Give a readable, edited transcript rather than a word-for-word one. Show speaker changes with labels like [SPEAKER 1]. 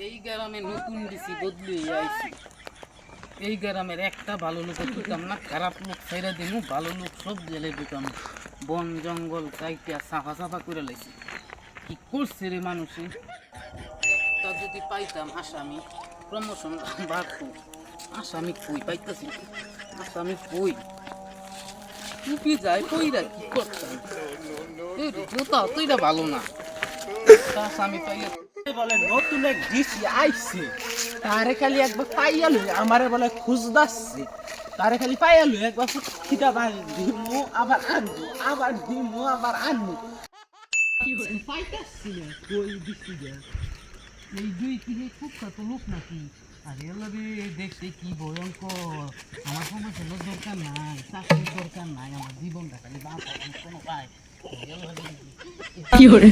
[SPEAKER 1] এই গ্রামে নতুন দিছি বদলি আইছি। এই গ্রামের একটা ভালো লোক ঢুকাম না, খারাপ লোক ছেড়ে দিমু, ভালো লোক সব জেলে ঢুকাম। বন জঙ্গল কাইটা সাফা সাফা করে লাইছি। কি করছে রে মানুষে? একটা যদি পাইতাম আসামি, প্রমোশন বাড়তো। আসামি কই পাইতাছি, আসামি কই? টুপি যায় কইরা কি করতাম? জোতা তো এটা ভালো না, আসামি পাইলে
[SPEAKER 2] বলে নতুন এক ডিসি আইছে, তারে খালি একবার পাইয়া লই আমারে বলে খুঁজদাচ্ছে, তারে খালি পাইয়া লই একবার খিদা বাড়ি দিমু আবার আনবো, আবার দিমু আবার আনবো। কি হল পাইতাছি না কই ডিসি গে?
[SPEAKER 1] এই দুই তিনে খুব কত লোক নাকি? আরে রে দেখতে কি ভয়ঙ্কর। আমার প্রমোশনের দরকার নাই, চাকরির দরকার নাই, আমার জীবনটা খালি বাঁচার কোনো পায়।
[SPEAKER 3] কি hore